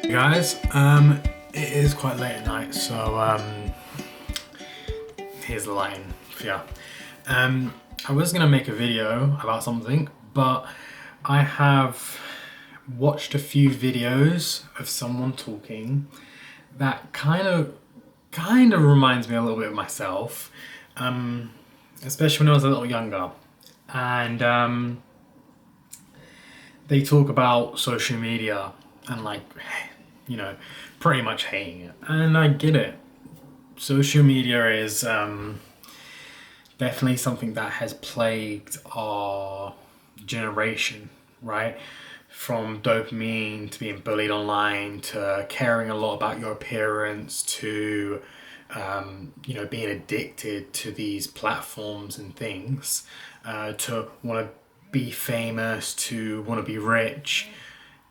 Guys, it is quite late at night, so here's the line for ya. I was gonna make a video about something, but I have watched a few videos of someone talking that kind of reminds me a little bit of myself, especially when I was a little younger, and they talk about social media and pretty much hating it. And I get it. Social media is definitely something that has plagued our generation, right? From dopamine to being bullied online to caring a lot about your appearance to being addicted to these platforms and things, to want to be famous, to want to be rich.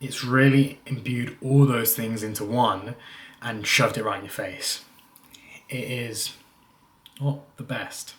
It's really imbued all those things into one and shoved it right in your face. It is not the best.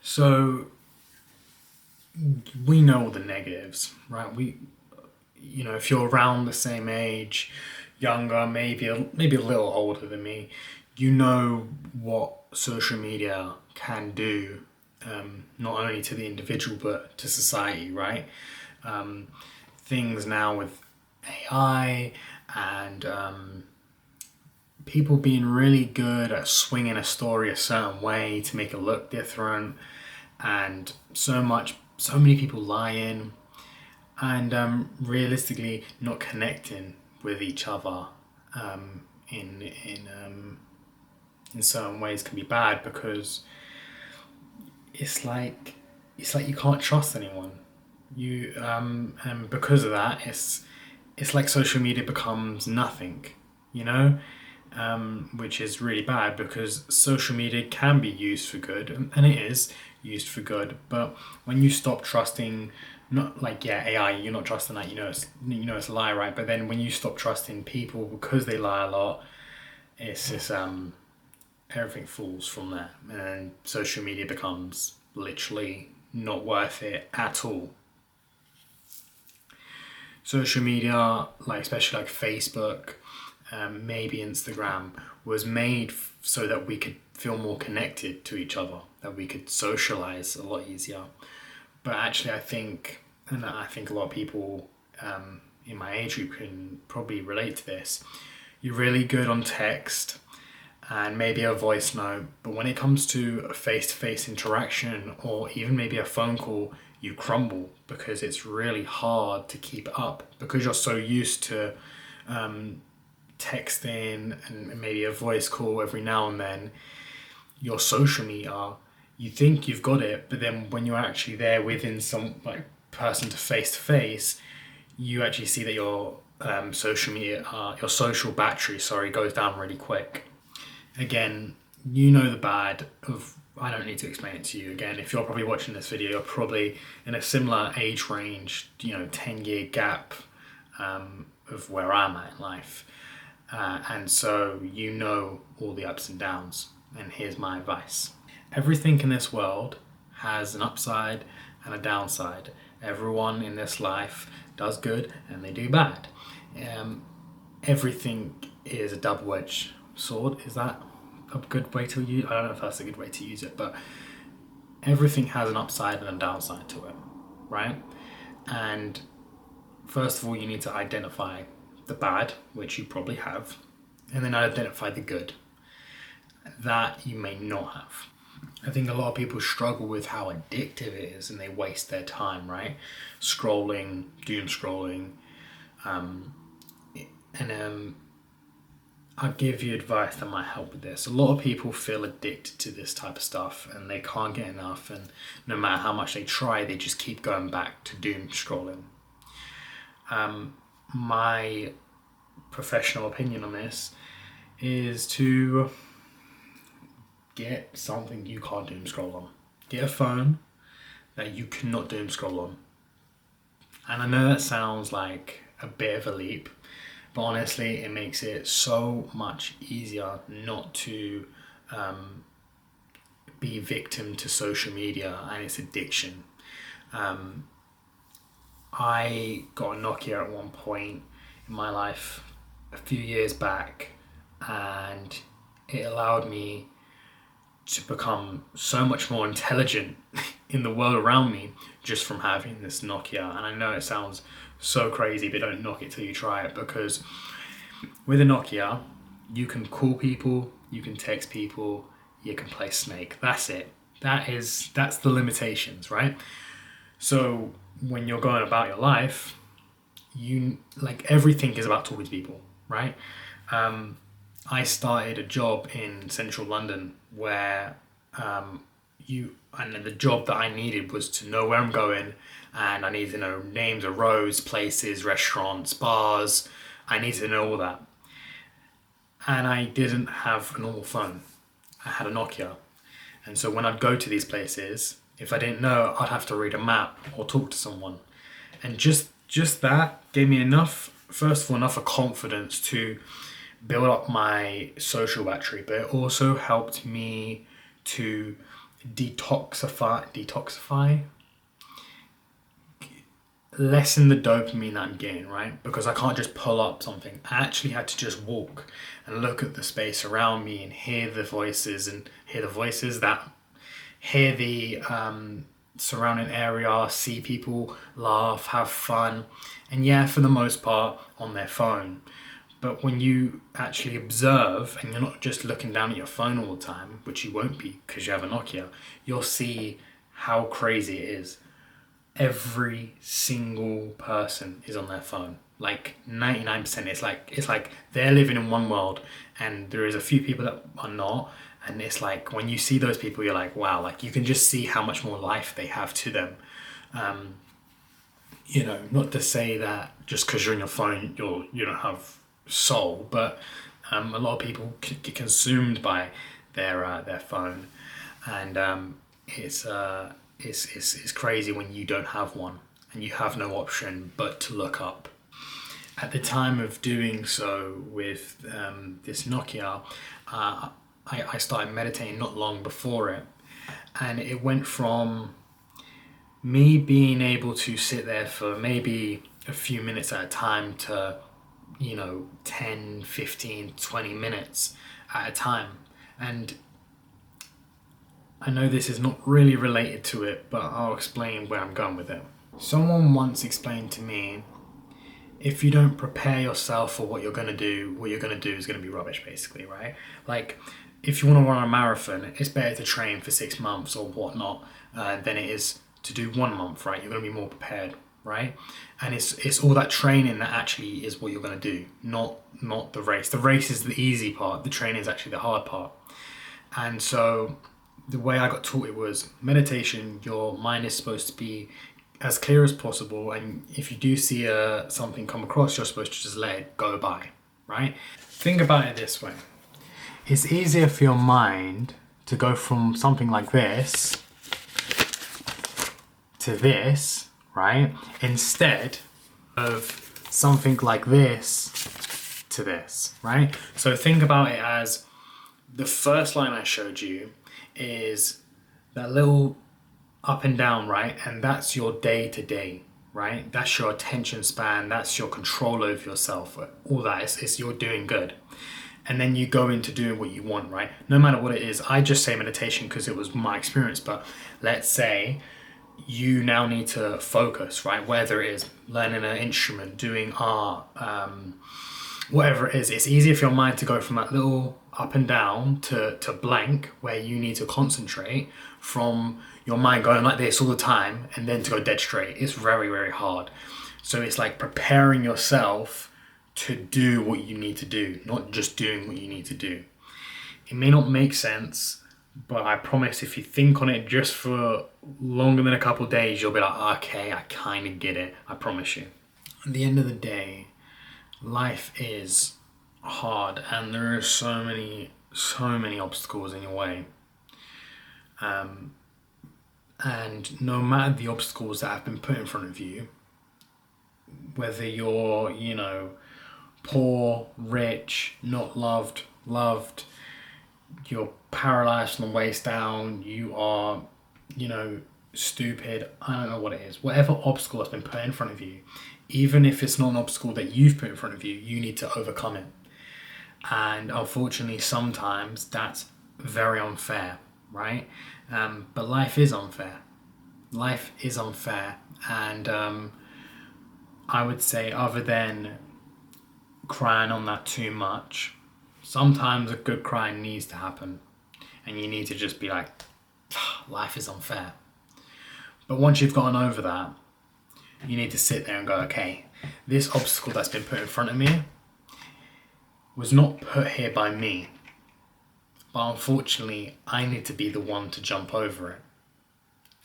So we know all the negatives, right? If you're around the same age, younger, maybe a little older than me, you know what social media can do, not only to the individual but to society, right? Things now with AI and people being really good at swinging a story a certain way to make it look different, and so many people lying and realistically not connecting with each other in certain ways can be bad, because it's like you can't trust anyone. And because of that, it's like social media becomes nothing, you know, which is really bad, because social media can be used for good, and it is used for good. But when you stop trusting, not like, yeah, AI, you're not trusting that, it's a lie, right? But then when you stop trusting people because they lie a lot, it's just everything falls from there, and social media becomes literally not worth it at all. Social media, like especially like Facebook, maybe Instagram, was made so that we could feel more connected to each other, that we could socialize a lot easier. But actually, I think a lot of people in my age group can probably relate to this. You're really good on text and maybe a voice note, but when it comes to a face-to-face interaction or even maybe a phone call, you crumble, because it's really hard to keep up, because you're so used to texting and maybe a voice call every now and then. Your social media, you think you've got it, but then when you're actually there within some like person to face, you actually see that your your social battery, goes down really quick. Again, you know the bad of. I don't need to explain it to you again. If you're probably watching this video, you're probably in a similar age range, 10-year gap of where I'm at in life. And so you know all the ups and downs. And here's my advice. Everything in this world has an upside and a downside. Everyone in this life does good and they do bad. Everything is a double-edged sword. Is that a good way to use? I don't know if that's a good way to use it, but everything has an upside and a downside to it, right? And first of all, you need to identify the bad, which you probably have, and then identify the good that you may not have. I think a lot of people struggle with how addictive it is, and they waste their time, right? Scrolling, doom scrolling, and I'll give you advice that might help with this. A lot of people feel addicted to this type of stuff and they can't get enough, and no matter how much they try, they just keep going back to doom scrolling. My professional opinion on this is to get something you can't doom scroll on. Get a phone that you cannot doom scroll on. And I know that sounds like a bit of a leap, but honestly, it makes it so much easier not to be victim to social media and its addiction. I got a Nokia at one point in my life, a few years back, and it allowed me to become so much more intelligent in the world around me just from having this Nokia. And I know it sounds so crazy, but don't knock it till you try it, because with a Nokia, you can call people, you can text people, you can play Snake. That's it. That's the limitations, right? So when you're going about your life, you like everything is about talking to people, right? I started a job in central London where and the job that I needed was to know where I'm going, and I needed to know names of roads, places, restaurants, bars. I needed to know all that. And I didn't have a normal phone. I had a Nokia. And so when I'd go to these places, if I didn't know, I'd have to read a map or talk to someone. And just that gave me enough, first of all, enough of confidence to build up my social battery, but it also helped me to detoxify, lessen the dopamine that I'm getting, right? Because I can't just pull up something. I actually had to just walk and look at the space around me and hear the voices that hear the surrounding area, see people laugh, have fun, and yeah, for the most part on their phone. But when you actually observe and you're not just looking down at your phone all the time, which you won't be because you have a Nokia, you'll see how crazy it is. Every single person is on their phone. Like 99%. It's like they're living in one world, and there is a few people that are not. And it's like when you see those people, you're like, wow, like you can just see how much more life they have to them. Not to say that just because you're on your phone, you don't have soul, but a lot of people get consumed by their phone, and it's crazy when you don't have one and you have no option but to look up. At the time of doing so with this Nokia, I started meditating not long before it, and it went from me being able to sit there for maybe a few minutes at a time to 10, 15, 20 minutes at a time. And I know this is not really related to it, but I'll explain where I'm going with it. Someone once explained to me, if you don't prepare yourself for what you're going to do, what you're going to do is going to be rubbish, basically, right? Like, if you want to run a marathon, it's better to train for 6 months or whatnot than it is to do 1 month, right? You're going to be more prepared, right? And it's all that training that actually is what you're going to do, not the race. The race is the easy part. The training is actually the hard part. And so the way I got taught it was meditation. Your mind is supposed to be as clear as possible, and if you do see something come across, you're supposed to just let it go by, right? Think about it this way. It's easier for your mind to go from something like this to this, right? Instead of something like this to this, right? So think about it as the first line I showed you is that little up and down, right? And that's your day to day, right? That's your attention span. That's your control over yourself. All that is you're doing good. And then you go into doing what you want, right? No matter what it is. I just say meditation because it was my experience, but let's say you now need to focus, right? Whether it is learning an instrument, doing art, whatever it is, it's easier for your mind to go from that little up and down to blank, where you need to concentrate, from your mind going like this all the time and then to go dead straight. It's very, very hard. So it's like preparing yourself to do what you need to do, not just doing what you need to do. It may not make sense, but I promise if you think on it just for longer than a couple of days, you'll be like, okay, I kind of get it. I promise you. At the end of the day, life is hard and there are so many obstacles in your way. And no matter the obstacles that have been put in front of you, whether you're, poor, rich, not loved, you're paralyzed from the waist down, you are, stupid, I don't know what it is, whatever obstacle has been put in front of you, even if it's not an obstacle that you've put in front of you, you need to overcome it. And unfortunately, sometimes that's very unfair, right? But life is unfair. Life is unfair. And I would say, other than crying on that too much, sometimes a good cry needs to happen. And you need to just be like, life is unfair. But once you've gotten over that, you need to sit there and go, okay, this obstacle that's been put in front of me was not put here by me. But unfortunately, I need to be the one to jump over it.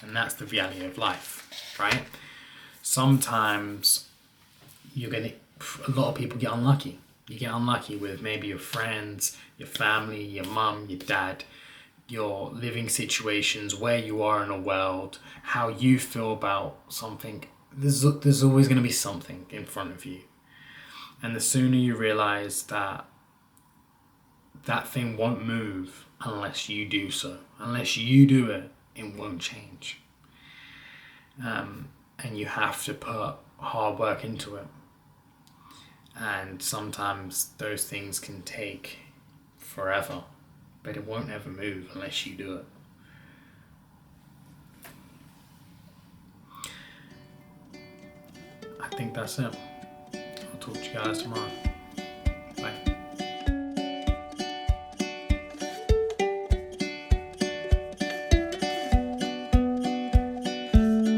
And that's the reality of life, right? Sometimes a lot of people get unlucky. You get unlucky with maybe your friends, your family, your mum, your dad, your living situations, where you are in the world, how you feel about something. There's always going to be something in front of you. And the sooner you realize that that thing won't move unless you do so. Unless you do it, it won't change. And you have to put hard work into it. And sometimes those things can take forever, but it won't ever move unless you do it. I think that's it. I'll talk to you guys tomorrow.